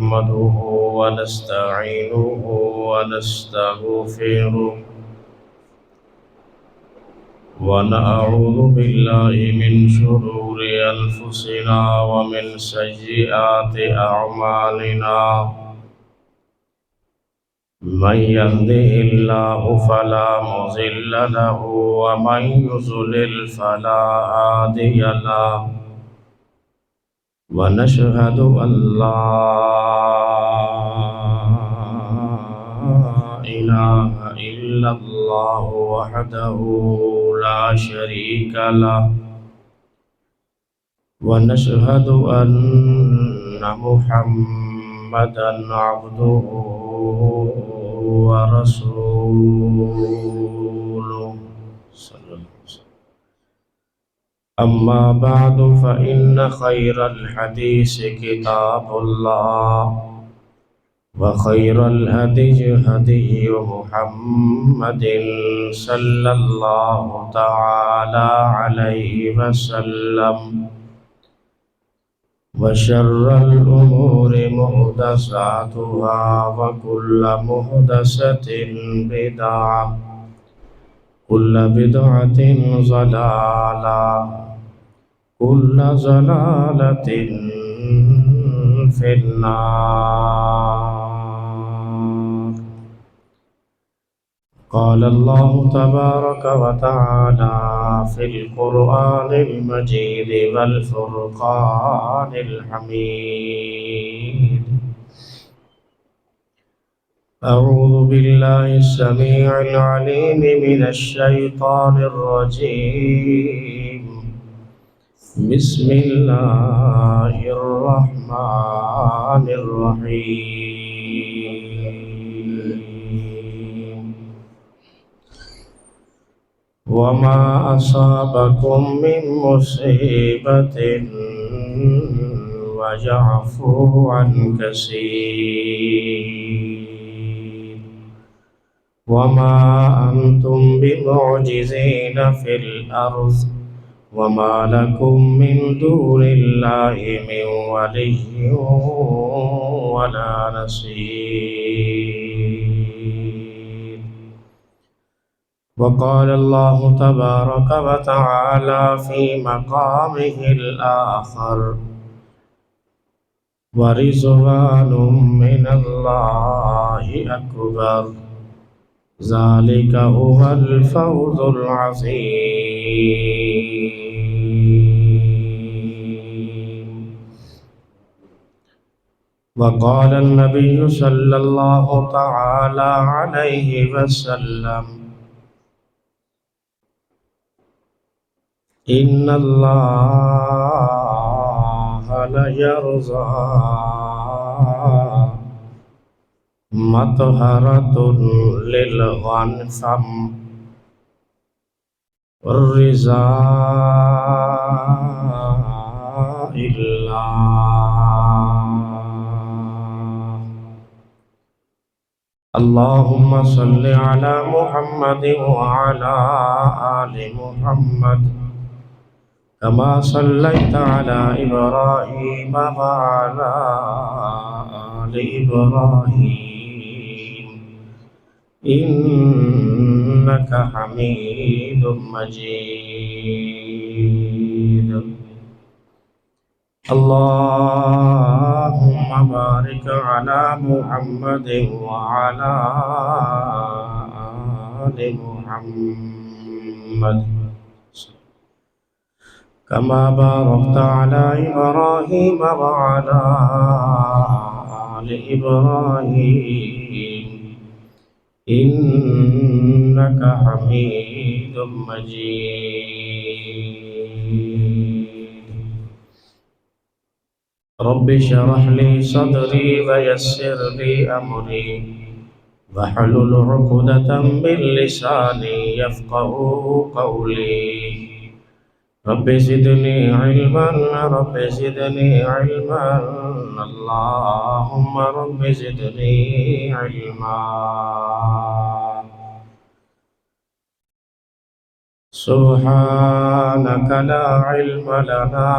نحمده ونستعينه ونستغفره ونعوذ بالله من شرور أنفسنا ومن سيئات أعمالنا من يهده الله فلا مضل له ومن يضلل فلا هادي له ونشهد أن لا إله إلا الله وحده لا شريك له ونشهد أن محمدا عبده ورسوله صلى الله عليه وسلم. أما بعد فإن خير الحديث كتاب الله وخير الهدي هدي محمد صلى الله تعالى عليه وسلم وشر الأمور محدثاتها وكل محدثة بدعة كل بدعة ضلالة كل ضلالة في النار. قال الله تبارك وتعالى في القرآن المجيد والفرقان الحميد: أعوذ بالله السميع العليم من الشيطان الرجيم. بسم الله الرحمن الرحيم. وما أصابكم من مصيبة ويعفو عن كثير وما أنتم بمعجزين في الأرض وما لكم من دون الله من ولي ولا نصير. وقال الله تبارك وتعالى في مقامه الآخر: ورضوان من الله أكبر ذلك هو الفوز العظيم. وقال النبي صلى الله تعالى عليه وسلم: إن الله ليرضى مطهرة للغنم والرضا الله. اللهم صل على محمد وعلى آل محمد كما صليت على إبراهيم وعلى آل إبراهيم إنك حميد مجيد. اللهم بارك على محمد وعلى آل محمد كما باركت على إبراهيم وعلى آل إبراهيم إنك حميد مجيد. رب اشرح لي صدري ويسر لي أمري واحلل عقدة من لساني يفقهوا قولي. رب زدني علما رب زدني علما اللهم رب زدني علما. سبحانك لا علم لنا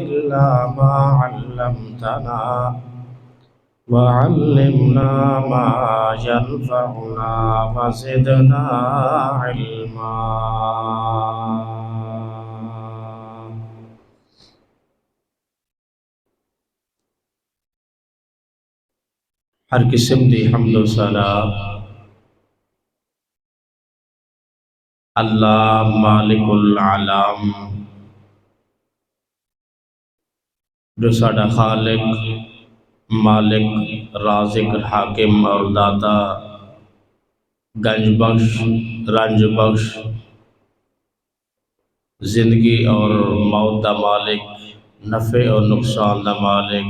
إلا ما علمتنا وعلمنا ما ينفعنا وزدنا علما. ہر قسم دی حمد و ثنا اللہ مالک العالم جو ساڈا خالق، مالک، رازق، حاکم اور داتا، گنج بخش، رنج بخش، زندگی اور موت دا مالک، نفع اور نقصان دا مالک،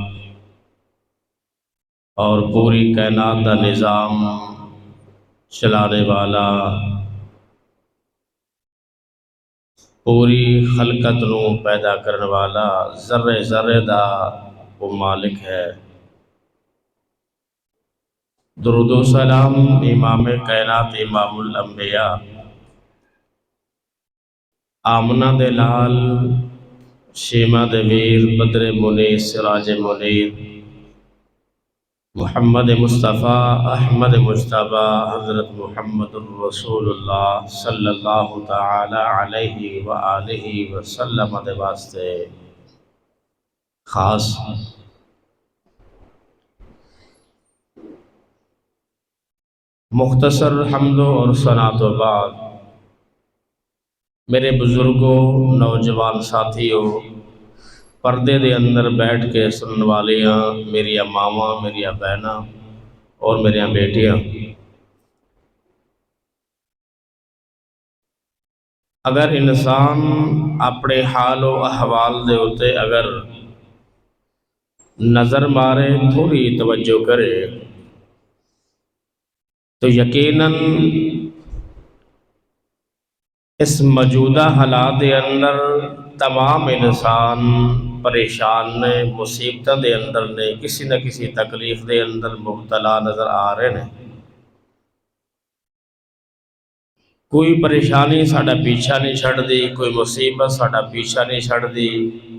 اور پوری کائنات دا نظام چلانے والا، پوری خلقت نو پیدا کرنے والا، ذرے ذرے دا وہ مالک ہے۔ درود و سلام امام کائنات، امام الانبیاء، آمنہ دے لال، شیمہ دے ویر، بدر منیر، سراج منیر، محمد مصطفیٰ، احمد مجتبی، حضرت محمد الرسول اللہ صلی اللہ تعالی علیہ وآلہ وسلم دے واسطے خاص۔ مختصر حمد اور ثنا تو بعد، میرے بزرگوں، نوجوان ساتھیوں، پردے دے اندر بیٹھ کے سنن والیاں، میری ماواں، میری بہناں اور میری بیٹیاں، اگر انسان اپنے حال و احوال دے ہوتے اگر نظر مارے، تھوڑی توجہ کرے، تو یقیناً اس موجودہ حالات دے اندر تمام انسان پریشان نے، مصیبتوں دے اندر نے، کسی نہ کسی تکلیف دے اندر مبتلا نظر آ رہے ہیں۔ کوئی پریشانی ساڈا پیچھا نہیں چھڑ دی، کوئی مصیبت ساڈا پیچھا نہیں چھڑ دی،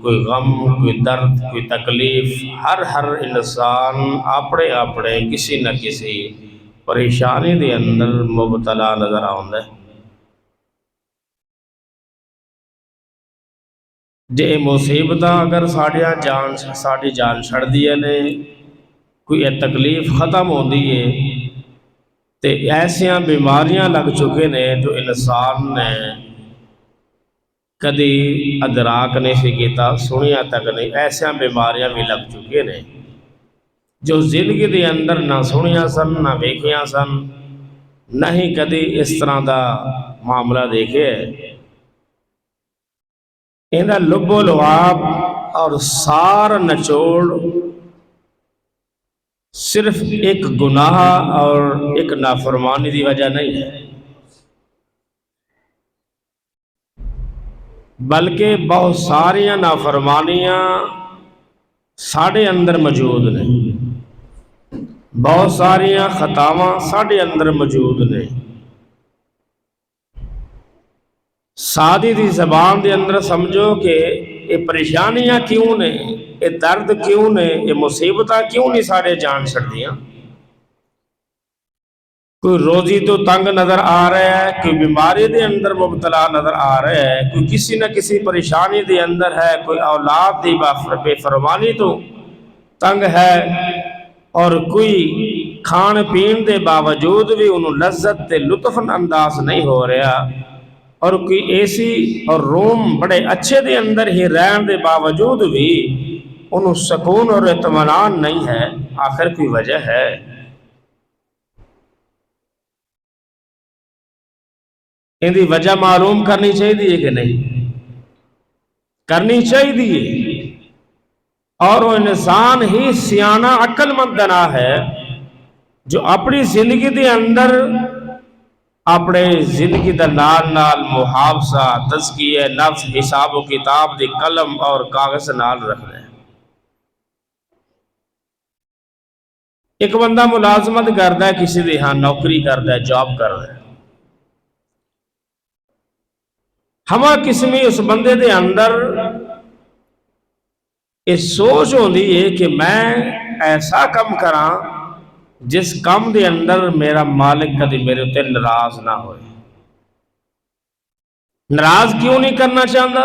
کوئی غم، کوئی درد، کوئی تکلیف، ہر انسان اپنے اپنے کسی نہ کسی پریشانی دے اندر مبتلا نظر آਉਂਦਾ ہے۔ جے مصیبتاں اگر ساڈی جان چھڑ دیے نے، کوئی تکلیف ختم ہوندی ہے، تے ایسیاں بیماریاں لگ چکے نے جو انسان نے کدی ادراک نہیں سی کیتا، سنیا تک نہیں، ایسیاں بیماریاں بھی لگ چکے نے جو زندگی دے اندر نہ سنیا سن، نہ ویکھیاں سن، نہ ہی کدی اس طرح دا معاملہ دیکھے۔ انہاں لب و لعاب اور سار نچوڑ صرف ایک گناہ اور ایک نافرمانی دی وجہ نہیں ہے، بلکہ بہت ساریاں نافرمانیاں ساڑھے اندر موجود نے، بہت ساریاں خطاواں ساڑھے اندر موجود نے۔ سادی دی زبان دے اندر سمجھو کہ یہ پریشانیاں کیوں نے، یہ درد کیوں نے، یہ مصیبتاں کیوں نہیں سارے جان چھڑ دیاں۔ کوئی روزی تو تنگ نظر آ رہا ہے، کوئی بیماری دے اندر مبتلا نظر آ رہا ہے، کوئی کسی نہ کسی پریشانی دے اندر ہے، کوئی اولاد دی بے فرمانی تو تنگ ہے، اور کوئی کھان پین دے باوجود بھی انہوں لذت تے لطف انداز نہیں ہو رہا، اور کوئی ایسی اور روم بڑے اچھے دے اندر ہی رہن دے باوجود بھی انہوں سکون اور اطمینان نہیں ہے۔ آخر کوئی وجہ ہے؟ ان دی وجہ معلوم کرنی چاہیے کہ نہیں؟ کرنی چاہیے۔ اور وہ انسان ہی سیانہ عقل مند بنا ہے جو اپنی زندگی دے اندر اپنے زندگی دا نال نال محافظہ، تزکیہ نفس، حساب و کتاب دی قلم اور کاغذ نال رکھ رہے ہیں۔ ایک بندہ ملازمت کرتا ہے، کسی دی ہاں نوکری کرتا ہے، جاب کر رہا ہے، ہما قسمی اس بندے دے اندر یہ سوچ ہوندی ہے کہ میں ایسا کم کراں جس کام دے اندر میرا مالک کدی میرے تے ناراض نہ ہوئے۔ ناراض کیوں نہیں کرنا چاہتا؟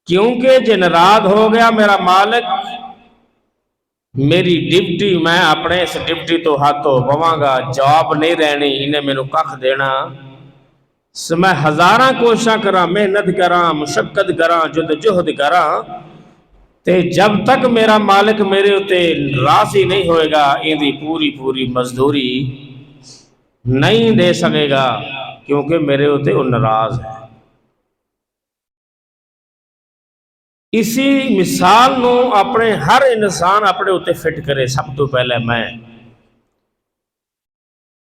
کیونکہ جے ناراض ہو گیا میرا مالک، میری ڈپٹی، میں اپنے اس ڈپٹی تو ہاتھوں بواں گا، جواب نہیں رہنی، انہیں میں نو کخ دینا، میں ہزاراں کوشاں کراں، محنت کراں، مشقت کراں، جدوجہد کراں، تے جب تک میرا مالک میرے اتے راضی نہیں ہوئے گا، ان دی پوری پوری مزدوری نہیں دے سکے گا، کیونکہ میرے اتے وہ ناراض ہے۔ اسی مثال نو اپنے ہر انسان اپنے اتے فٹ کرے۔ سب تو پہلے میں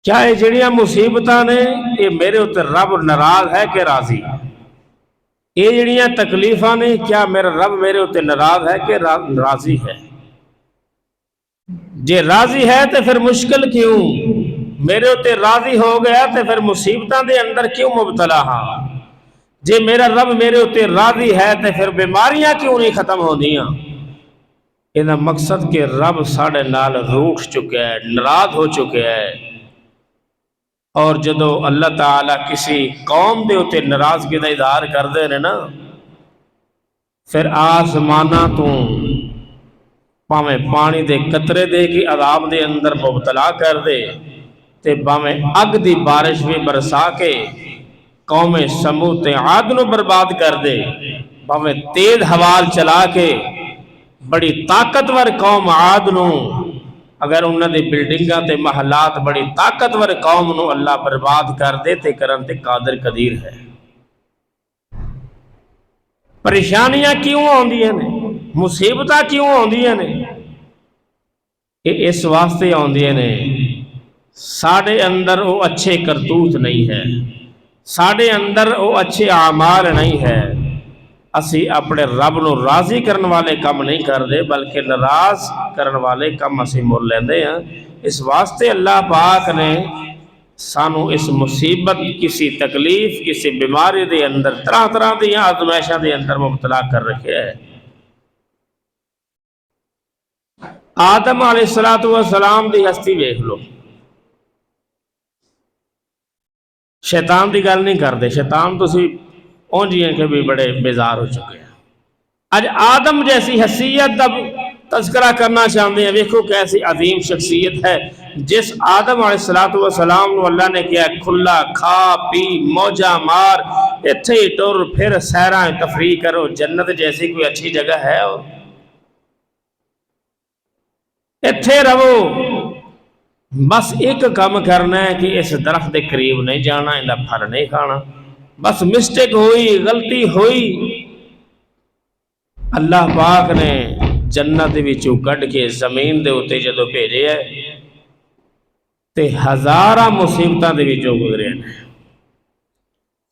کیا یہ جڑیاں مصیبتاں نے یہ میرے اتے رب ناراض ہے کہ راضی؟ یہ جڑیاں تکلیفاں نے کیا میرا رب میرے اتے ناراض ہے کہ راضی ہے؟ جے راضی ہے تو پھر مشکل کیوں؟ میرے اتے راضی ہو گیا تو پھر مصیبتاں دے اندر کیوں مبتلا ہاں؟ جے میرا رب میرے اتے راضی ہے تو پھر بیماریاں کیوں نہیں ختم ہو دیاں؟ یہ مقصد کہ رب ساڑھے نال روٹھ چکے ہے، ناراض ہو چکے ہے، اور جدو اللہ تعالیٰ کسی قوم دے اتے ناراضگی دا اظہار کر دے نے نا، پھر آسمانہ تو پاویں پانی دے قطرے دے کی عذاب دے اندر مبتلا کر دے، تے پاویں اگ دی بارش بھی برسا کے قوم سمود تے عاد نو برباد کر دے، پاویں تیز حوال چلا کے بڑی طاقتور قوم عاد نو، اگر انہوں نے بلڈنگاں تے محلات بڑی طاقتور قوم نو اللہ برباد کر دے تے کرن تے قادر قدیر ہے۔ پریشانیاں کیوں آندیاں نے؟ مصیبتاں کیوں آندیاں نے؟ یہ اس واسطے آندیاں نے ساڑھے اندر وہ اچھے کرتوت نہیں ہے، ساڑھے اندر وہ اچھے اعمال نہیں ہے، اسی اپنے رب نو راضی کرن والے کم نہیں کر دے بلکہ ناراض کرن والے کم اسی مول لیندے ہیں۔ اس واسطے اللہ پاک نے سانو اس مصیبت، کسی تکلیف، کسی بیماری دے اندر طرح طرح دی آزمائشاں دے اندر مبتلا کر رکھے ہے۔ آدم علیہ السلام دی ہستی دیکھ لو، شیطان دی گل نہیں کر دے، شیطان تو سی اونجی ہیں کہ بھی بڑے بیزار ہو چکے ہیں۔ آج آدم جیسی حیثیت دا تذکرہ کرنا چاہتے ہیں، دیکھو کیسی عظیم شخصیت ہے، جس آدم علیہ السلام نو اللہ نے کیا کھلا کھا پی موجہ مار اتھے ٹر پھر سیراں تفریح کرو، جنت جیسی کوئی اچھی جگہ ہے اور اتھے رہو، بس ایک کام کرنا ہے کہ اس درخت دے قریب نہیں جانا، انہا پھل نہیں کھانا، بس مسٹیک ہوئی، غلطی ہوئی، اللہ پاک نے جنت وچوں کڈ کے زمین دے اتے جدو بھیجے ہے تے ہزاراں مصیبتاں دے وچوں گزرے ہیں،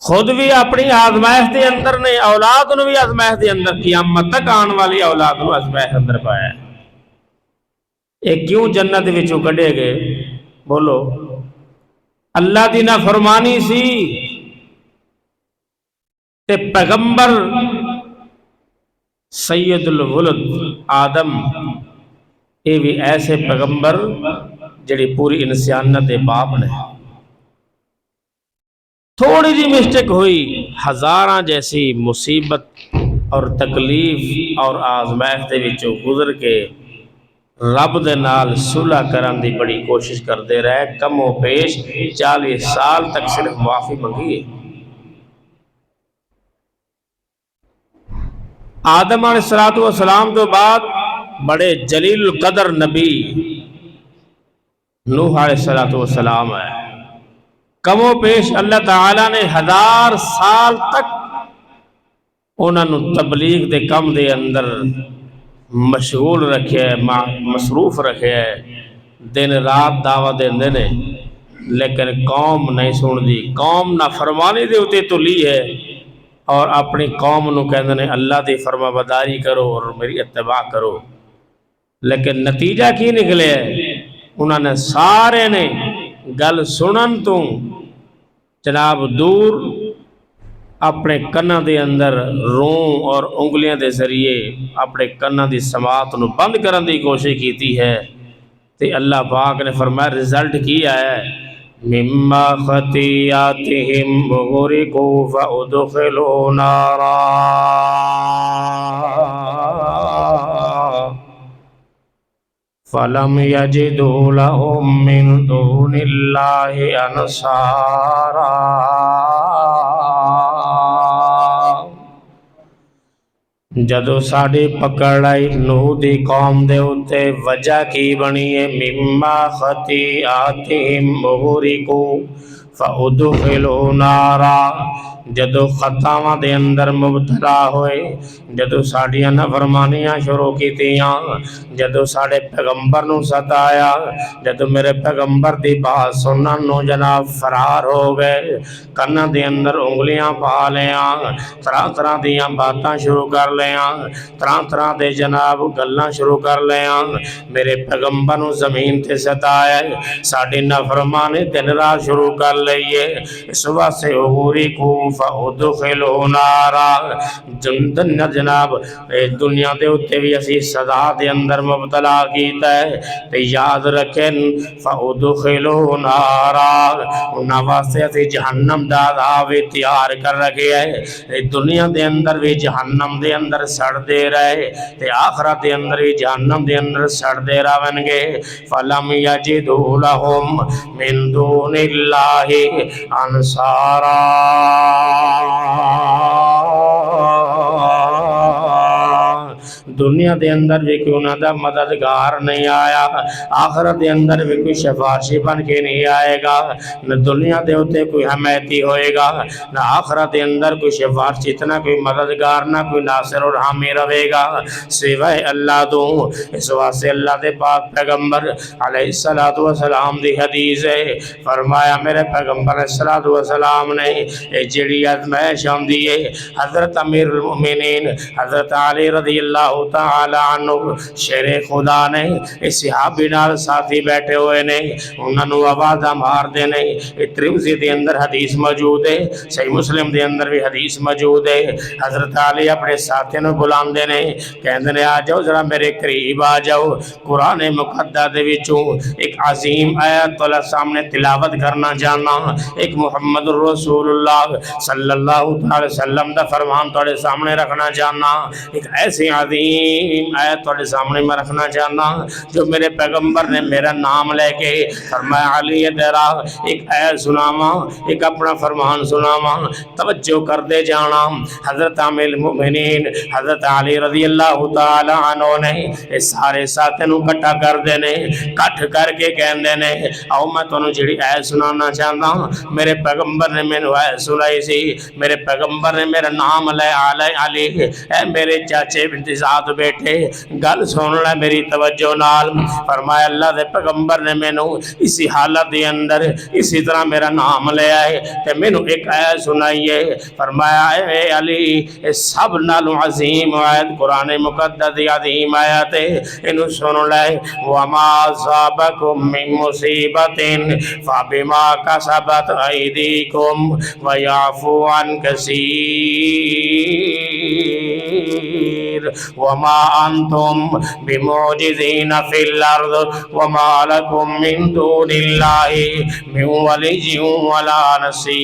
خود بھی اپنی آزمائش دے اندر نے، اولاد نو بھی آزمائش دے اندر، قیامت تک آن والی اولاد نو آزمائش اندر پایا ہے۔ ایک کیوں جنت وچوں کڈے گئے؟ بولو، اللہ دی نافرمانی سی تے پیغمبر سید الولد آدم یہ بھی ایسے پیغمبر جڑی پوری انسانیت دے باپ نے، تھوڑی جی مسٹیک ہوئی، ہزاراں جیسی مصیبت اور تکلیف اور آزمائش دے وچوں گزر کے رب دے نال صلح کرن دی بڑی کوشش کرتے رہے، کم و پیش 40 سال تک صرف معافی منگی ہے۔ آدم علیہ السلام تو بعد بڑے جلیل القدر نبی نوح علیہ السلام ہے، کم و پیش اللہ تعالیٰ نے 1000 سال تک انہوں نے تبلیغ دے کم دے اندر مشغول رکھے ہے، مصروف رکھے ہے، دن رات دعوت دیندے نے، لیکن قوم نہیں سن دی، قوم نہ فرمانی دے اتے تو لی ہے، اور اپنی قوم نو کہندے نے اللہ دی فرما برداری کرو اور میری اتباع کرو، لیکن نتیجہ کی نکلے ہے؟ انہوں نے سارے نے گل سنن تو جناب دور اپنے کناں دے اندر روں اور انگلیاں دے ذریعے اپنے کناں دی سماعت نو بند کرن دی کوشش کیتی ہے تے اللہ پاک نے فرمایا رزلٹ کیا ہے مما خطیاتہم غرقوا فادخلوا نارا فلم یجدوا لهم من دون اللہ انصارا۔ جدو ساڑی پکڑ آئی نوح دی قوم دے اتے وجہ کی بنی ہے مما خطیئاتہم غرقوا فادخلوا نارا، جدو خطاواں دے اندر مبتلا ہوئے، جدو ساڑیاں نافرمانیاں شروع کیتیاں، جدو ساڑے پیغمبر نو ستایا، جدو میرے پیغمبر دی بات سنن نو جناب فرار ہو گئے، کناں دے اندر انگلیاں پا لیاں، طرح طرح دیاں باتاں شروع کر لیاں، طرح طرح دے جناب گلاں شروع کر لیاں، میرے پیغمبر نو زمین تے ستایا، ساڑی نافرمانی دن رات شروع کر لئیے، اس واسے عبوری کو فادخلوا نارا، جناب دنیا دے اتے بھی اسی صدا دے اندر مبتلا کیتا ہے، تے یاد رکھیں فادخلوا نارا، انہاں واسے اسی جہنم دا عذاب تیار کر رکھے ہے، دنیا دے اندر بھی جہنم دے اندر سڑ دے رہے، تے آخرت دے اندر بھی جہنم دے اندر سڑ دے رہن گے، فَلَمْ يَجِدُوا لَهُمْ مِن دُونِ اللَّهِ انصارا۔ دنیا دے اندر بھی کوئی انہاں دا مددگار نہیں آیا، آخرت دے اندر بھی کوئی شفاعشی بن کے نہیں آئے گا، نہ دنیا دے ہوتے کوئی حمایتی ہوئے گا، نہ آخرت دے اندر کوئی شفاعشی اتنا کوئی مددگار نہ کوئی ناصر اور حامی رہے گا سوائے اللہ دو۔ اس واسطے اللہ دے پاک پیغمبر علیہ السلام دی حدیث ہے، فرمایا میرے پیغمبر علیہ السلام نے جڑی آزمائش ہوندی ہے، حضرت امیر المؤمنین حضرت علی رضی اللہ تعالی عنہ شیر خدا نے اس صحابی نال ساتھی بیٹھے ہوئے نے، انہاں نو آوازاں مار دے نے، ترمذی دے اندر حدیث موجود ہے، صحیح مسلم دے اندر بھی حدیث موجود ہے، حضرت علی اپنے ساتھی نو بلاندے نے، کہندے نے آ جاؤ ذرا میرے قریب آ جاؤ، قرآن مقدس دے وچوں ایک عظیم آیت اللہ سامنے تلاوت کرنا جانا، ایک محمد رسول اللہ صلی اللہ علیہ وسلم دا فرمان تھوڑے سامنے رکھنا جانا، ایک ایسی عظیم آیت تھوڑے سامنے میں رکھنا چاہنا جو میرے پیغمبر نے میرا نام لے کے فرمایا علی تیرا ایک آیت سناما، ایک اپنا فرمان سناما، توجہ کر دے جانا۔ حضرت امیر المؤمنین حضرت علی رضی اللہ تعالی عنہ نے اس سارے ساتھ نو کٹھا کر دینے، کٹھ کر کے کہندے نے آؤ میں تو جڑی آیت سنانا چاہتا میرے پیغمبر نے میں نے آیت سنائی سی، میرے پیغمبر نے میرا نام لے علی، اے میرے چاچے بنتزاد بیٹھے گل سن لے میری توجہ نال، فرمایا اللہ دے پیغمبر نے میں نے اسی حالت دے اندر اسی طرح میرا نام لے آئے تے میں نے ایک آیت سنائی ہے، فرمایا اے علی سب نالو عظیم آیت قرآن مقدس دی عظیم آیت ہے، انہوں سن لے وَمَا أَصَابَكُم مِّن مُّصِيبَةٍ فَبِمَا كَسَبَتْ أَيْدِيكُمْ وَيَعْفُو عَن كَثِيرٍ وَمَا أَنْتُمْ بِمُعْجِزِينَ فِي الْأَرْضِ وَمَا لَكُم مِّن دُونِ اللَّهِ مِن وَلِيٍّ وَلَا نَصِيرٍ۔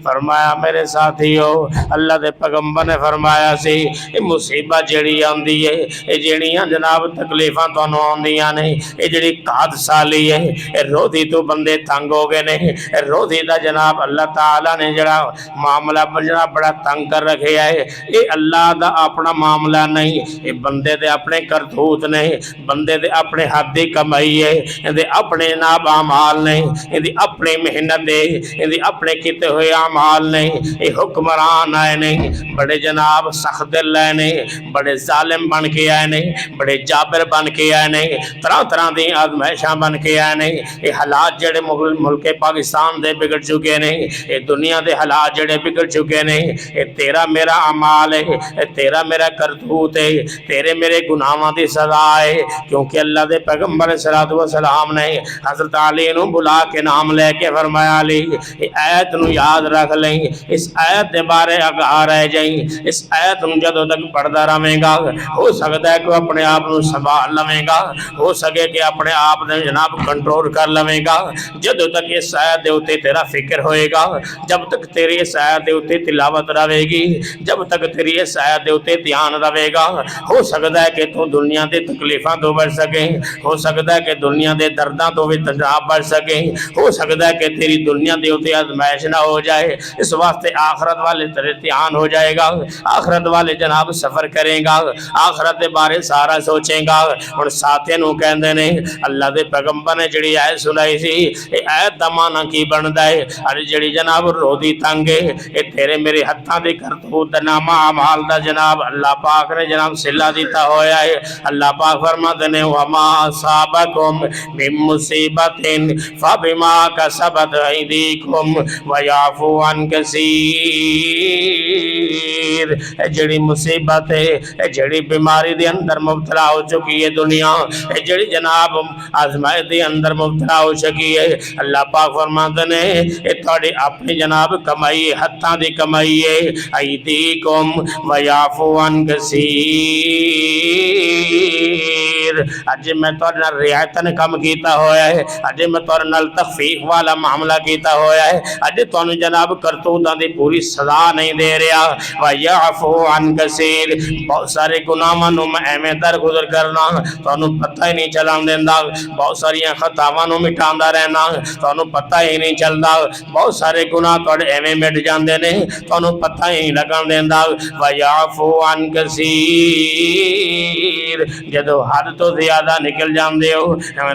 فرمایا میرے ساتھیو اللہ دے پیغمبر نے فرمایا سی یہ مصیبت جڑی آندی ہے یہ جڑیاں جناب تکلیفاں تو آندیاں نے یہ جڑی قاد سالی ہے یہ روزی تو بندے تنگ ہو گئے نے روزی دا جناب اللہ تعالیٰ نے جڑا معاملہ جڑا بڑا تنگ کر رکھے ہے یہ اللہ دا اپنا معاملہ نہیں یہ بندے دے اپنے کرتوت نہیں بندے دے اپنے حد دی کمائی ہے یہ دے اپنے ناب اعمال نہیں یہ دے اپنے محنت دے یہ دے اپنے کیتے ہوئے اعمال نہیں یہ حکمران آئے نہیں بڑے جناب سخت دل آئے نہیں بڑے ظالم بن کے آئے نہیں بڑے جابر بن کے آئے نہیں طرح طرح دی آزمائشاں بن کے آئے نہیں یہ حالات جڑے ملک پاکستان دے بگڑ چکے نہیں یہ دنیا دے حالات جڑے بگڑ چکے نے، اے تیرا میرا عمال ہے، اے تیرا میرا کرتوت ہے، تیرے میرے گناہاں دی سزا ہے۔ کیونکہ اللہ دے پیغمبر صلی اللہ علیہ وسلم نے حضرت علی نو بلا کے نام لے کے فرمایا علی ایت نو یاد رکھ لیں، اس ایت دے بارے آگاہ رہ جائیں، اس ایت نو جدوں تک پڑھدا رہے گا ہو سکتا ہے کہ اپنے آپ نو سنبھال لویں گا، ہو سکے کہ اپنے آپ نے جناب کنٹرول کر لویں گا۔ جدوں تک اس ایت دے اوتے تیرا فکر ہوئے گا، جب تک تیری اس ایت دے اوتے تلاوت رہے گی، جب تک تیری اس ایت دے اوتے دھیان رہے گا، ہو سکتا ہے کہ تو دنیا دے تکلیفاں تو بچ سکے، ہو سکتا ہے کہ دنیا دے درداں تو بھی تجاب بچ سکے، ہو سکتا ہے کہ تیری دنیا دے اوتے آزمائش نہ ہو جائے۔ اس واسطے آخرت والے تیرے دھیان ہو جائے گا، آخرت والے جناب سفر کریں گا، آخرت دے بارے سارا سوچیں گا۔ اور ساتھے نو کہندے نے اللہ دے پیغمبر نے جڑی آیت سنائی سی، اے آیت دا معنی کی بندا ہے؟ ارے جڑی جناب رو دی تنگ ہے، اے تیرے میرے ہتھاں دے کرتوت دا نامہ اعمال دا جناب اللہ پاک نے جناب صلہ دیتا ہویا ہے۔ اللہ پاک فرماتے ہیں وما اصابکم من مصیبت فبما کسبت ایدیکم ویعفو عن کثیر۔ اے جڑی مصیبت ہے، اے جڑی بیماری دے اندر مبتلا ہو چکی ہے دنیا، اے جڑی جناب آزمائش دے اندر مبتلا ہو چکی ہے، اللہ پاک فرماتے ہیں اے تھوڑی اپنی جناب کمائی ہتھاں دی کمائی ہے، ایدیکم ویعفو عن کثیر۔ اج میں تو رعایتن کم کیتا ہویا ہے، اج میں تو تخفیف والا معاملہ کیتا ہویا ہے، اج تو جناب کرتوتاں دی پوری سزا نہیں دے رہا۔ وَيَعْفُو عَنْ كَثِيرٍ، بہت سارے گناہاں نو میں ایویں درگزر کرنا تانوں پتہ ہی نہیں چلان دیندا، بہت ساری خطاواں نو مٹاندا رہنا تانوں پتہ ہی نہیں چلدا، بہت سارے گناہ تواڈے ایویں مٹ جاندے نے تانوں پتہ ہی نہیں لگن دیندا۔ وَيَعْفُو عَنْ كَثِيرٍ، جدو حد تو زیادہ نکل جاندے ہو،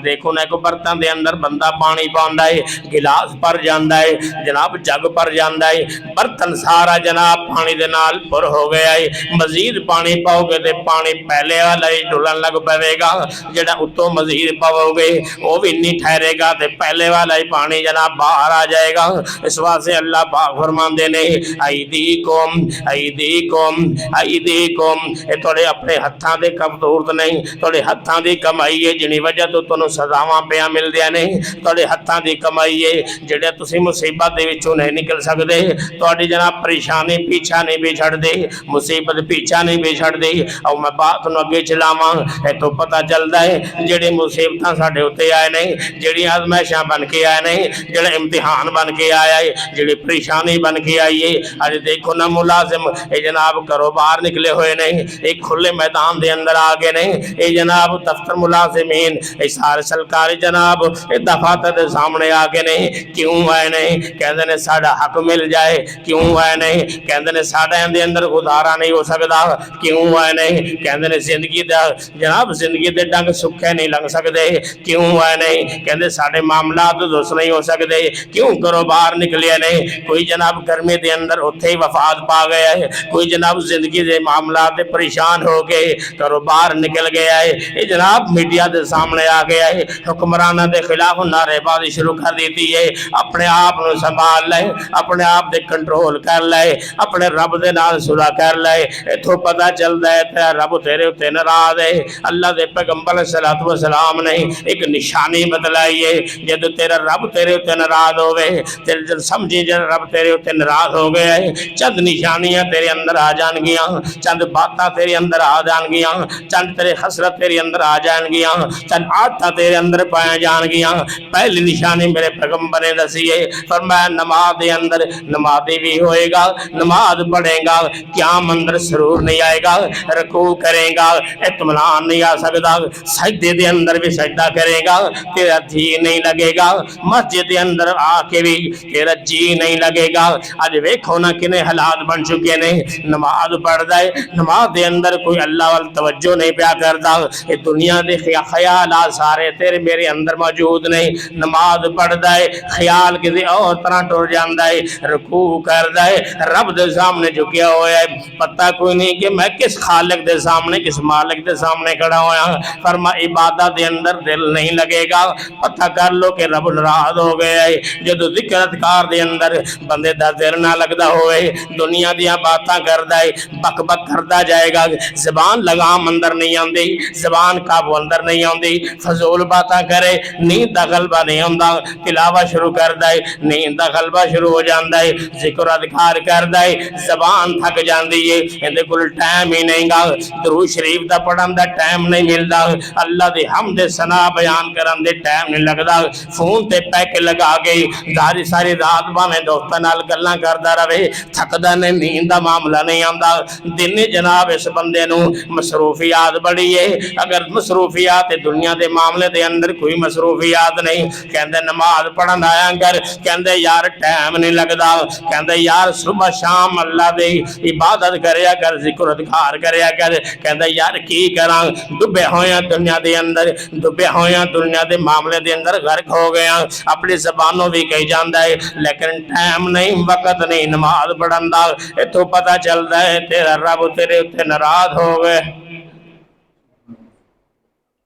دیکھو نا ایک برتن دے اندر بندہ پانی پاوندا ہے، گلاس پر جاندا ہے جناب، جگ پر جاندا ہے، برتن سارا جناب پانی دے نال پر ہو گیا ہے، مزید پانی پاؤ گے تے پانی پہلے والا ہی ڈلن لگ پے گا، جڑا اتوں مزید پاؤ گے وہ بھی نہیں ٹھہرے گا تے پہلے والا ہی پانی جناب باہر آ جائے گا۔ اس واسطے اللہ پاک فرماندے نے ایدیکم ایدیکم ایدیکم، اے تھوڑے اپنے ہتھاں دے کرتوت نہیں، تھوڑے ہتھاں دی کمائی ہے جنی وجہ تو تانوں سزاواں پیاں ملدیاں نے، تھوڑے ہتھاں دی کمائی ہے جڑے تسی مصیبت دے وچوں نہیں نکل سکدے، تہاڈی جناب پریشانی پیچھا نہیں بھی چھڑ دے، مصیبت پیچھا نہیں بھی چھڑ دے۔ او میں بات نو اگے چلاواں، اے تو پتہ چلدا ہے جڑی مصیبتاں ساڈے اوتے آئے نے، جڑی آزمائشاں بن کے آئے نے، جڑا امتحان بن کے آیا ہے، جڑی پریشانی بن کے آئی ہے، اج دیکھو نا ملازم اے جناب گھروں باہر نکلے ہوئے نے، ایک کھلے میدان دے اندر آ گئے نے، اے جناب دفتر ملازمین اے سارے سرکاری جناب اے دفاتر دے سامنے آ گئے نے، کیوں آئے نے؟ کہندے نے ساڈا حق مل جائے، کیوں آئے نے؟ کہندے نے ساڈے اندر گزارا نہیں ہو سکدا، کیوں آئے نے؟ کہندے نے زندگی دا جناب زندگی دے ڈنگ سکھے نہیں لنگ سکدے، کیوں آئے نے؟ کہندے ساڈے معاملات درست نہیں ہو سکدے، کیوں کرو باہر نکلے نے؟ کوئی جناب گرمی دے اندر اوتھے ہی وفات پا گیا ہے، کوئی جناب زندگی دے معاملات دے پریشان ہو کے کرو باہر نکل گیا ہے، یہ جناب میڈیا دے سامنے آ گیا ہے، حکمرانہ دے خلاف نعرے بازی شروع کر دیتی ہے، اپنے آپ نو سنبھال لے، اپنے آپ دے کنٹرول کر لے، اپنے رب دے نال صلح کر لے، ایتھوں پتہ چلدا ہے تیرا رب تیرے تے ناراض ہے۔ اللہ دے پیغمبر صلی اللہ علیہ وسلم نے ایک نشانی بتلائی ہے، جدو تیرا رب تیرے تے ناراض ہوے تے سمجھی جے رب تیرے تے ناراض ہو گیا ہے، چند نشانیاں تیرے اندر آ جان گیاں، چند باتاں تیرے اندر آ جان گیاں، چند تیرے خسرت تیرے اندر آ جان گیاں، چند عادتاں تیرے اندر پائے جان گیاں۔ پہلی نشانی میرے پیغمبر نے دسی ہے، فرمایا نماز دے اندر نمازی بھی ہوئے گا، نماز پڑھے گا، قیام اندر سرور نہیں آئے گا، رکوع کرے گا اطمینان نہیں آ سکدا، سجدے دے اندر بھی سجدہ کرے گا تیرا جی نہیں لگے گا، مسجد دے اندر آ کے بھی تیرا جی نہیں لگے گا۔ اج ویکھو نا کنے حالات بن چکے نے، نماز پڑھدا ہے، نماز دے اندر کوئی اللہ وال توجہ نہیں پیا کردا، کہ دنیا دے خیالات سارے تیرے میرے اندر موجود نہیں. نماز پڑھدا ہے خیال کسی اور طرح ٹر جاندا ہے, رکوع کردا ہے رب دے سامنے جھکیا ہوا ہے, پتہ کوئی نہیں کہ میں کس خالق دے سامنے کس مالک دے سامنے کھڑا ہویا. فرما عبادت دے اندر دل نہیں لگے گا, پتہ کر لو کہ رب ناراض ہو گیا ہے. جدو ذکر اذکار دے اندر بندے دا دل نہ لگدا ہوئے, دنیا دیاں باتاں کردا ہے, بک بک کردا جائے گا, زبان لگام اندر نہیں آندی, زبان قابو اندر نہیں آندی, فضول باتاں کرے, نیند دا غلبہ نہیں ہوندا, تلاوت شروع کردا ہے نیند دا غلبہ شروع ہو جاندا ہے, ذکر اذکار کردا ہے زبان تھک جاندی ہے, اندے کول ٹائم ہی نہیں گا, درود شریف دا پڑھن دا ٹائم نہیں ملدا, اللہ دی حمد ثنا بیان کرن دے ٹائم نہیں لگدا, فون تے پیک لگا گئی ساری رات باویں دوستاں نال گلاں کردا رہے, تھکدا نہیں, نیند دا معاملہ نہیں آندا. دن جناب اس بندے نو مصروفیات بڑی ہے, اگر مصروفیات دنیا دے معاملے دے اندر کوئی مصروفیات نہیں, کہندے نماز پڑھن آیا کر, کہندے یار ٹائم نہیں لگدا, کہندے یار صبح شام اللہ دے عبادت کریا کر, ذکر اذکار کریا کر, کہندے یار کی کراں ڈبے ہویاں دنیا دے اندر, ڈبے ہویاں دنیا دے معاملے دے اندر غرق ہو گیا, اپنی زبانوں بھی کہی جاندا ہے لیکن ٹائم نہیں, وقت نہیں نماز پڑھن دا. اتھوں پتہ چلدا ہے تیرا رب تیرے تے ناراض ہو گئے.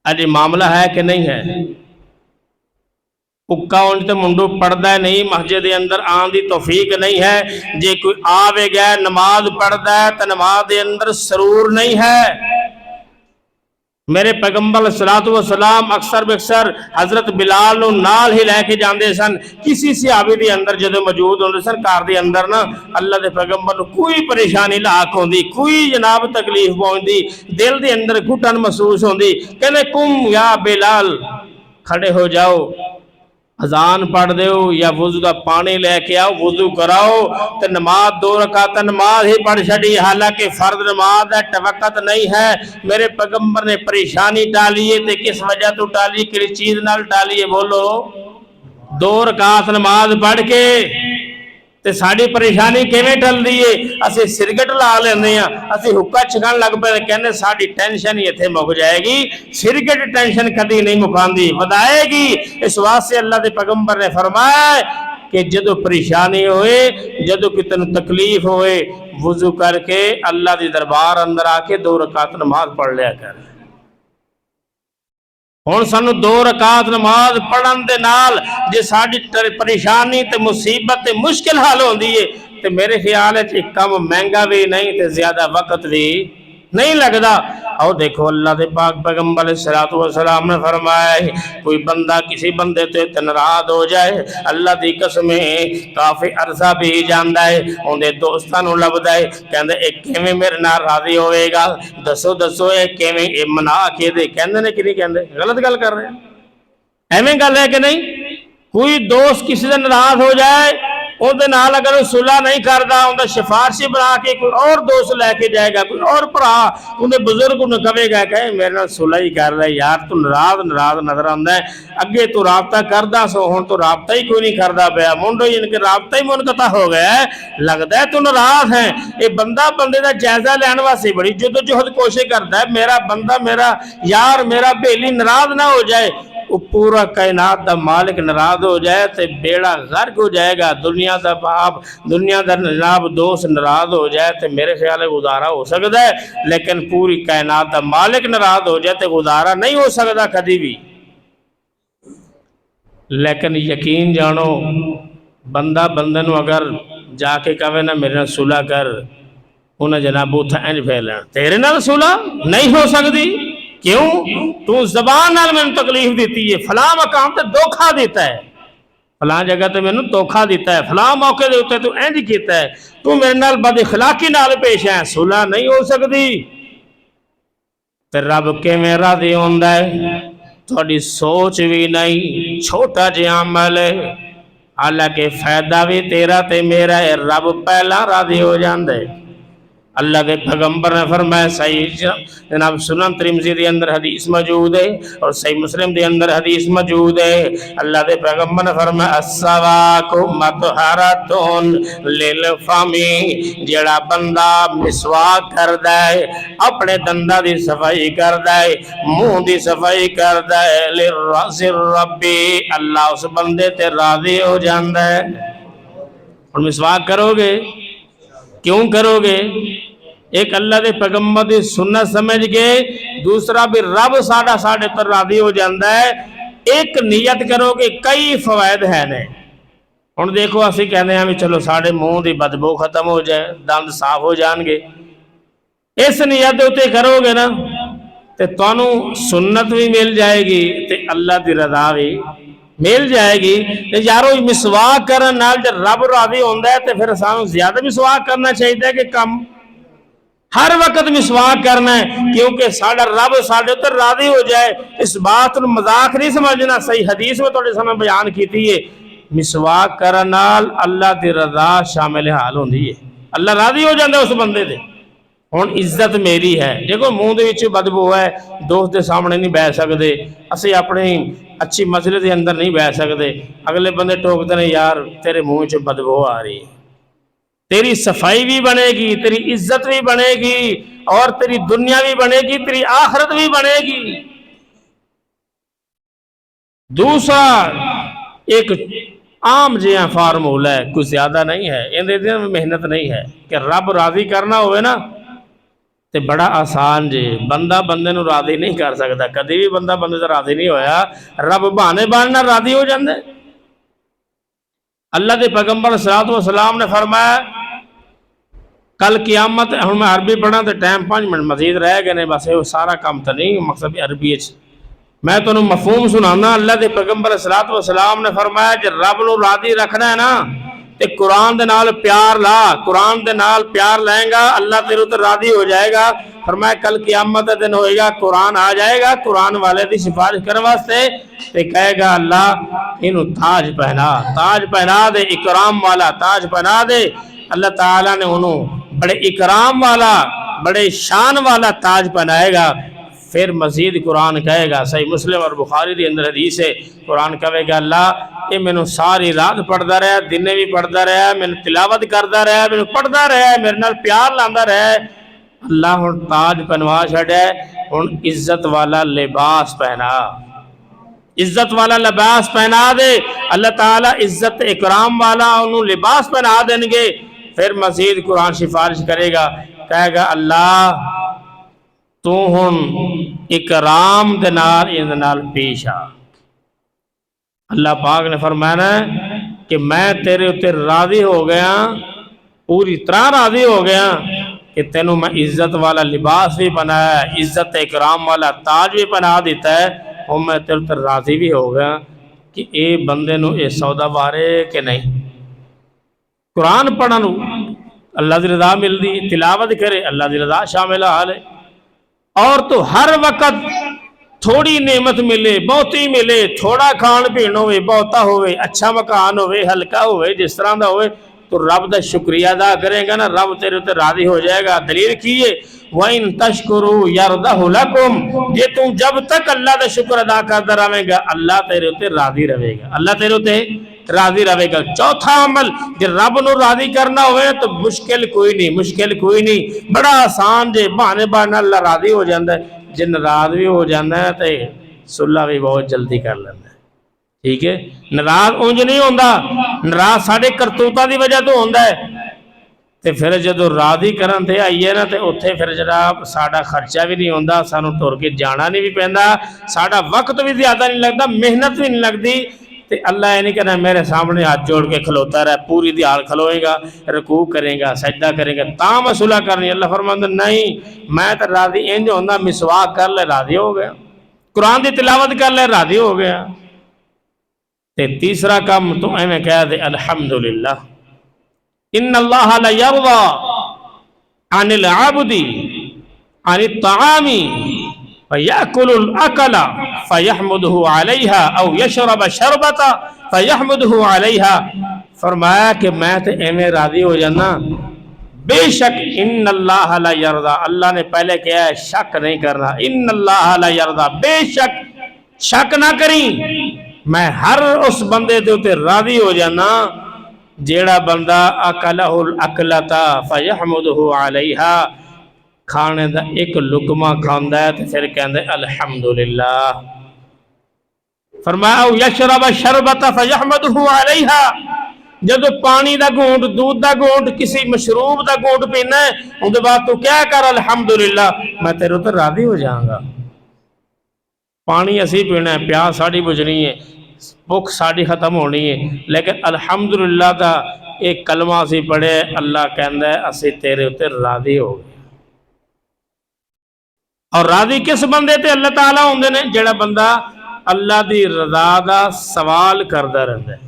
اجی معاملہ ہے کہ نہیں ہے؟ اکا ان تے منڈو پڑھدا ہے نہیں, مسجد دے اندر آن دی توفیق نہیں ہے, جے کوئی آوے گئے نماز پڑھدا ہے تو نماز دے اندر سرور نہیں ہے. میرے پیغمبر صلی والسلام اکثر بکثر حضرت بلال نو نال ہی لے کے جاندے سن. کسی صحابی دے اندر جدو موجود ہوندے سن کار دے اندر نا, اللہ دے پیغمبر نو کوئی پریشانی لاحق ہوندی, کوئی جناب تکلیف پہنچدی, دل دے اندر گھٹن محسوس ہوندی, کہنے کم یا بلال کھڑے ہو جاؤ, اذان پڑھ دیو یا وضو دا پانی لے کے آؤ, وضو کراؤ تے نماز 2 رکعت نماز ہی پڑھ چھڑی, حالانکہ فرض نماز ہے وقت نہیں ہے. میرے پیغمبر نے پریشانی ٹالی ہے تے کس وجہ تو ٹالی, کس چیز نال ٹالی ہے بولو؟ 2 رکعت نماز پڑھ کے تے ساڑی پریشانی کیویں ٹل دی ہے؟ اسی سرگٹ لا لیندے ہیں, اسی حکا چھکن لگ پے کہنے ساڑی ٹینشن ہی اتھے مک جائے گی. سرگٹ ٹینشن کدی نہیں مکاندی, ودائے گی. اس واسطے اللہ دے پیغمبر نے فرمایا کہ جدو پریشانی ہوئے, جدو کتن تکلیف ہوئے, وضو کر کے اللہ دی دربار اندر آ کے 2 رکعت نماز پڑھ لیا کر. ہن سانو 2 رکعت نماز پڑھن دے نال جے ساڈی پریشانی تے مصیبت تے مشکل حل ہوندی ہے تے میرے خیال ہے کم مہنگا بھی نہیں تے زیادہ وقت بھی نہیں لگدا. او دیکھو اللہ دے پاک پیغمبر علیہ السلام نے فرمایا ہے, کوئی بندہ کسی بندے تے ناراض ہو جائے, اللہ دی قسم کافی عرصہ بھی جاندا ہے, اوندے دوستاں نوں لبدا ہے, کہندے اے کیویں میرے نال راضی ہوئے گا, دسو دسو اے کیویں, اے منا کے دے, کہندے نے کہ نہیں کہندے؟ غلط گل کر رہے ہیں, ایویں گل ہے کہ نہیں؟ کوئی دوست کسی سے ناراض ہو جائے, اون دے نال اگر صلح نہیں کردا, اون دا سفارشی بنا کے کوئی اور دوست لے کے جائے گا, کوئی اور بھرا اون دے بزرگ نوں کہے گا کہ میرے نال صلح ہی کر لے یار, تو ناراض نظر آندا ہے, اگے تو رابطہ کردا سو ہن تو رابطہ ہی کوئی نہیں کردا پیا, منڈو ان کے رابطہ ہی منقطع ہو گیا ہے, لگدا ہے تو ناراض ہے. اے بندہ بندے دا جائزہ لین واسطے بڑی جدوجہد کوشش کردا ہے, میرا بندہ میرا یار میرا بھیلی ناراض نہ ہو جائے. وہ پورا کائنات دا مالک ناراض ہو جائے تے بیڑا غرق ہو جائے گا. دنیا دا باپ, دنیا دا جناب دوست ناراض ہو جائے تے میرے خیال ہے گزارا ہو سکتا ہے, لیکن پوری کائنات دا مالک ناراض ہو جائے تے گزارا نہیں ہو سکتا کدی بھی. لیکن یقین جانو, بندہ بندے نو اگر جا کے کہے نا میرے نال صلح کر, انہیں جناب اتھا انج پھیلنا, تیرے نال صلح نہیں ہو سکتی. کیوں؟ تو زبان نال میں تکلیف دیتی ہے, فلاں مقام تے دھوکھا دیتا ہے, فلاں جگہ تے میں نے دھوکھا دیتا ہے, فلاں موقع دے ہوتے تو اینج کیتا ہے, تو میرے نال بد اخلاقی نال پیش ہے, صلح نہیں ہو سکتی. تے رب کے میرا دی ہوندا ہے, تھوڑی سوچ بھی نہیں, چھوٹا جہا عمل ہے, حالانکہ فائدہ بھی تیرا تے میرا ہے, رب پہلا راضی ہو جاندا ہے. اللہ کے پیغمبر نے فرمایا، صحیح جناب سنن ترمذی دے اندر حدیث موجود ہے اور صحیح مسلم دے اندر حدیث موجود ہے، اللہ کے پیغمبر نے فرمایا السواک مطہرۃ للفم، جڑا بندہ مسواک کردا ہے، اپنے دنداں دی صفائی کردا ہے، منہ دی صفائی کردا ہے، للرأس ربی، اللہ اس بندے تے راضی ہو جاندا ہے۔ اور مسواک کرو گے، کیوں کرو گے؟ ایک اللہ دے پیغمبر دی سنت سمجھ گئے، دوسرا بھی رب ساڈے پر راضی ہو جاندہ ہے۔ ایک نیت کرو گے، کئی فوائد ہیں نے۔ ہن دیکھو اسی کہنے ہیں چلو ساڈے منہ دی بدبو ختم ہو جائے، دند صاف ہو جان گے، اس نیت دے اوتے کرو گے نا تے تانوں سنت بھی مل جائے گی تے اللہ دی رضا بھی مل جائے گی۔ یارو مسواک کرن نال جب رب راضی ہوندا ہے تے پھر سانوں زیادہ مسواک کرنا چاہیے کہ کم؟ ہر وقت مسواک کرنا ہے، کیونکہ ساڈا رب ساڈے تے راضی ہو جائے۔ اس بات نو مذاق نہیں سمجھنا، صحیح حدیث میں تھوڑے سامنے بیان کیتی ہے، مسواک کرن نال اللہ دی رضا شامل حال ہوندی ہے، اللہ راضی ہو جاندا ہے اس بندے دے۔ ہن عزت میری ہے، دیکھو منہ دے وچ بدبو ہے، دوست دے سامنے نہیں بیٹھ سکدے، اسی اپنے اچھی مسجد دے اندر نہیں بیٹھ سکدے، اگلے بندے ٹوکدے نے یار تیرے منہ وچ بدبو آ رہی ہے۔ تیری صفائی بھی بنے گی، تیری عزت بھی بنے گی، اور تیری دنیا بھی بنے گی، تیری آخرت بھی بنے گی۔ دوسرا ایک عام جہاں فارمولہ ہے، کوئی زیادہ نہیں ہے، اندر میں محنت نہیں ہے کہ رب راضی کرنا ہوئے نا تے بڑا آسان جے، بندہ بندے نو راضی نہیں کر سکتا، کدی بھی بندہ بندے سے راضی نہیں ہویا، رب بہانے بہانے راضی ہو جاندے۔ اللہ دے پیغمبر صلی اللہ علیہ وسلم نے فرمایا کل قیامت، ہن میں عربی پڑھا تو ٹائم 5 منٹ مزید رہ گئے نے، بس یہ سارا کام تو نہیں، مقصد عربی میں تمہیں مفہوم سنانا۔ اللہ دے پیغمبر صلی اللہ علیہ وسلم نے فرمایا جب رب نو راضی رکھنا ہے نا تے قرآن دے نال پیار لا، قرآن دے نال پیار لائیں گا اللہ تیرے تے راضی ہو جائے گا۔ فرمایا کل قیامت دن ہوئے گا، قرآن آ جائے گا، قرآن والے دی سفارش کرنے واسطے تے کہے گا اللہ انہوں تاج پہنا دے، اکرام والا تاج پہنا دے۔ اللہ تعالیٰ نے انہوں بڑے اکرام والا، بڑے شان والا تاج پہنائے گا۔ پھر مزید قرآن کہے گا، صحیح مسلم اور بخاری دی اندر حدیث ہے، قرآن کہے گا اللہ یہ میں نے ساری رات پڑھتا رہا، دن بھی پڑھتا رہا، میں نے تلاوت کرتا رہا، میں نے پڑھتا رہا، میرے نال پیار لاندا رہا، اللہ ہن تاج پہنوا چھڑے، ہن عزت والا لباس پہنا، عزت والا لباس پہنا دے۔ اللہ تعالیٰ عزت اکرام والا انہوں لباس پہنا دیں گے۔ پھر مزید قرآن سفارش کرے گا، کہے گا اللہ تو ہن اکرام دے نال پیش آ۔ اللہ پاک نے فرمایا کہ میں تیرے اتنے راضی ہو گیا، پوری طرح راضی ہو گیا کہ تینوں میں عزت والا لباس بھی پہنایا، عزت اکرام والا تاج بھی پہنا دیتا ہے، اور میں تیرے اتنے راضی بھی ہو گیا کہ اے بندے نو اے سودا بارے کہ نہیں۔ قرآن پڑھن اللہ دی رضا ملدی، تلاوت کرے اللہ دی رضا شامل حال ہے۔ اور تو ہر وقت تھوڑی نعمت ملے، بہتی ملے، تھوڑا کھان پین ہوئے، بہتا ہوئے، اچھا مکان ہوئے، ہلکا ہوئے، جس طرح دا ہوئے، تو رب دا شکریہ ادا کرے گا نا، رب تیرے تے راضی ہو جائے گا۔ دلیل کیے وَإِن تَشْكُرُوا يَرْضَهُ لَكُمْ، یہ تم جب تک اللہ دا شکر ادا کرتا رہے گا اللہ تیرے تے راضی رہے گا، اللہ تیرے تے راضی رہے گا۔ چوتھا عمل جب رب نو راضی کرنا ہوئے تو مشکل کوئی نہیں، بڑا آسان جے، بہانے بہانے اللہ راضی ہو جاندہ ہے۔ جن ناراض بھی ہو جاندہ ہے تو صلح بھی بہت جلدی کر لیندہ ہے، ٹھیک ہے۔ ناراض اونج نہیں ہوندہ، ناراض ساڑھے کرتوتہ دی وجہ تو ہوندہ ہے، تے پھر جدو راضی کرن تھے آئیے نا تے اتھے پھر جناب ساڑھا خرچہ بھی نہیں ہوندہ، سانو ٹور کے جانا نہیں بھی پہندہ، ساڑھا وقت بھی زیادہ نہیں لگتا، محنت بھی نہیں لگتی۔ تے اللہ یہ نہیں کہنا میرے سامنے ہاتھ جوڑ کے کھلوتا رہا، پوری دیال کھلوئے گا، رکوع کریں گا، سجدہ کریں گا، تاں میں صلح کرنی۔ اللہ فرماتا نہیں، میں تو راضی انج ہوندہ، مسواک کر لے راضی ہو گیا، قرآن دی تلاوت کر لے راضی ہو گیا۔ تے تیسرا کام تو ایمیں کہہ دے الحمدللہ، ان اللہ لا یرضى عن العبد عن الطعام فیأکل الاکل فیحمده علیہا او یشرب شربتا فیحمده علیہا۔ فرمایا کہ میں تے ایمیں راضی ہو جانا، بے شک ان اللہ لا یرضا، اللہ نے پہلے کیا ہے شک نہیں کرنا، ان اللہ لا یرضا، بے شک نہ کریں، میں ہر اس بندے دے تے راضی ہو جانا جیڑا بندہ اکلہ الاکلتا فیحمدہ علیہا، کھانے دا ایک لقمہ کھاندا ہے تے پھر کہندے الحمدللہ۔ فرمایا او یشرب شربت فیحمدہ علیہا، جب پانی دا گھونٹ، دودھ دا گھونٹ، کسی مشروب دا گھونٹ پینا ہے، ان دے بعد تو کیا کر الحمدللہ، میں تیرے تو راضی ہو جاؤں گا۔ پانی اسی پینا ہے، پیاس ساڑی بجھنی ہے، بھوک ساڑی ختم ہونی ہے، لیکن الحمدللہ دا ایک کلمہ اسی پڑھے، اللہ کہندا ہے اسی تیرے اتنے راضی ہو گئے۔ اور راضی کس بندے تے اللہ تعالیٰ ہوندے نے؟ جڑا بندہ اللہ دی رضا دا سوال کردا رہندا ہے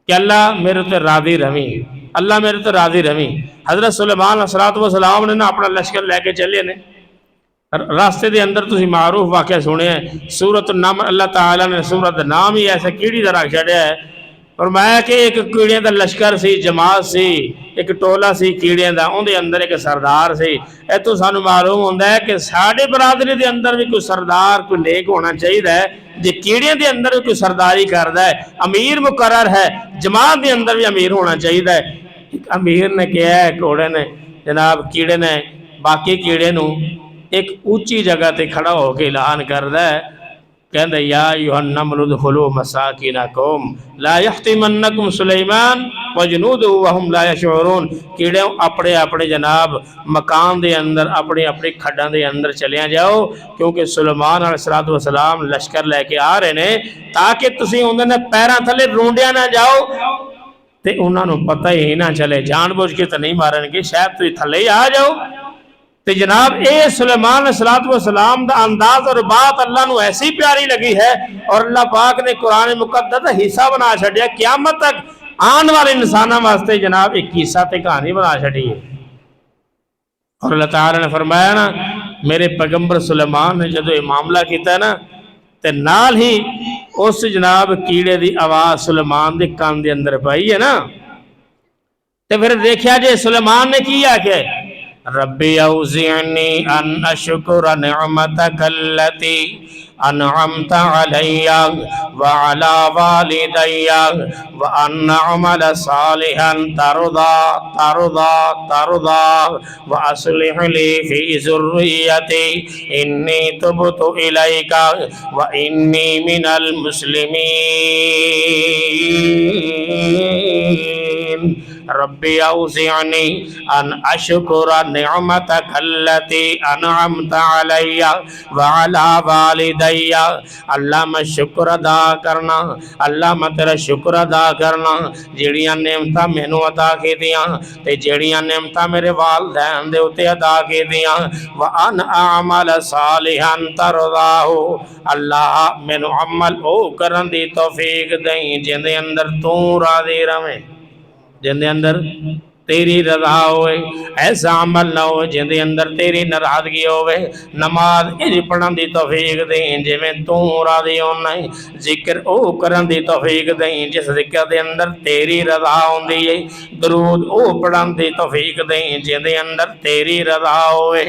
کہ اللہ میرے تے راضی رہیں، اللہ میرے تے راضی رہیں۔ حضرت سلیمان علیہ السلام نے نا اپنا لشکر لے کے چلے نے، راستے دے اندر تسی معروف واقعہ سنے ہیں، سورۃ النمل، اللہ تعالیٰ نے سورۃ نام ہی ایسا کیڑی دا رکھ چھڑیا ہے، فرمایا کہ ایک کیڑیاں دا لشکر سی، جماعت سی، ایک ٹولا سی کیڑیاں دا، ان دے اندر ایک سردار سی۔ اے تو سانو معلوم ہوندہ ہے کہ ساڑھے برادری دے اندر بھی کوئی سردار، کوئی نیک ہونا چاہیے ہے، جے کیڑیاں دے اندر بھی کوئی سرداری کردہ ہے، امیر مقرر ہے، جماعت دے اندر بھی امیر ہونا چاہیے ہے۔ ایک امیر نے کیا ہے، کوڑے نے جناب کیڑے نے باقی کیڑے نو ایک اونچی جگہ تے کھڑا ہو کے اعلان کردہ ہے، کہندے یا ایھا النمل ادخلوا مساکنکم لا یحطمنکم سلیمان وجنودہ وہم لا یشعرون، کیڑے اپنے اپنے جناب مکان دے اندر اپنی اپنی کھڈاں دے اندر چلیاں جاؤ، کیونکہ سلیمان علیہ السلام لشکر لے کے آ رہے نے، تاکہ تسی انہوں نے پیراں تھلے رونڈیا نہ جاؤ تے انہوں نے پتہ ہی نہ چلے، جان بوجھ کے تو نہیں مارن گے، شاید تو تھلے ہی آ جاؤ۔ تو جناب اے سلیمان علیہ السلام دا انداز اور بات اللہ نو ایسی پیاری لگی ہے، اور اللہ پاک نے قرآن مقدس دا حصہ بنا چھڑیا، قیامت تک آن والے انسانہ واسطے جناب ایک قصہ تے کہانی بنا چھڑی ہے۔ اور اللہ تعالیٰ نے فرمایا نا میرے پیغمبر سلیمان نے جدو یہ معاملہ کیتا ہے نا، تے نال ہی اس جناب کیڑے دی آواز سلیمان دے کان دے اندر پائی ہے نا، تے پھر دیکھیا جے سلیمان نے کیا کہ ربی اوزعنی ان اشکر نعمتک اللتی انعمت علی وعلی والدی وان اعمل صالحا ترضا واصلح لی فی ذریتی انی تبت الیک وانی من المسلمین۔ ربی اوزعنی ان اشکر نعمتک اللتی انعمت علی وعلی والدی، اللہ میں شکر ادا کرنا، اللہ میں تیرا شکر ادا کرنا جیڑیاں نعمتاں مینوں عطا کی دیاں تے جیڑیاں نعمتاں میرے والدین دے اتے عطا کی دیاں، وان اعمل صالحا ترضاہ، اللہ مینوں عمل او کرن دی توفیق دیں جن دے اندر تو راضی رہیں، جن دے اندر تیری رضا ہوئے، ایسا عمل نہ ہو جن دے اندر تیری ناراضگی ہوئے، نماز اج پڑھن دی توفیق دیں جے میں تو راضی ہونا ہے، ذکر او کرن دی توفیق دیں جس ذکر دے اندر تیری رضا ہوندی ہے، درود او پڑھن دی توفیق دیں جن دے اندر تیری رضا ہوئے،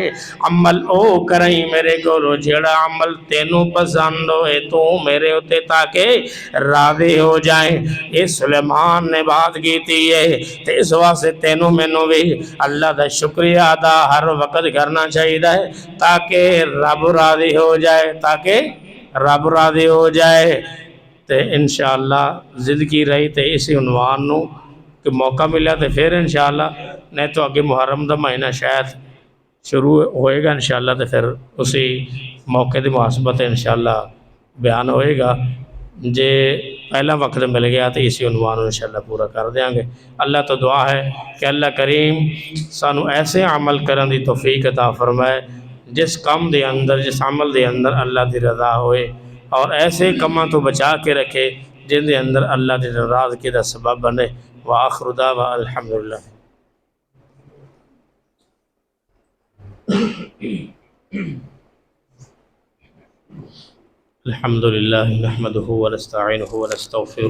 عمل او کریں میرے گولو جڑا عمل تینوں پسند ہوئے تو میرے ہوتے تاکہ راضی ہو جائیں۔ اس سلیمان نے بات کی تھی تے اس واسطے تینوں مینوں بھی اللہ دا شکریہ ادا ہر وقت کرنا چاہیے تاکہ رب راضی ہو جائے، تاکہ رب راضی ہو جائے۔ تے انشاءاللہ زندگی رہی تے اسی عنوان نو کہ موقع ملا تے پھر انشاءاللہ، نہیں تو اگے محرم دا مہینہ شاید شروع ہوئے گا انشاءاللہ، تے پھر اسی موقع دی مناسبت انشاءاللہ بیان ہوئے گا، جے پہلا وقت مل گیا تو اسی عنوان انشاءاللہ پورا کر دیاں گے۔ اللہ تو دعا ہے کہ اللہ کریم سانو ایسے عمل کرن دی توفیق عطا فرمائے جس کام دے اندر، جس عمل دے اندر اللہ دی رضا ہوئے، اور ایسے کاماں تو بچا کے رکھے جن دے اندر اللہ دی ناراضگی دا سبب بنے۔ وآخر دعوانا الحمدللہ۔ الحمدللہ نحمدہ ونستعینہ ونستغفرہ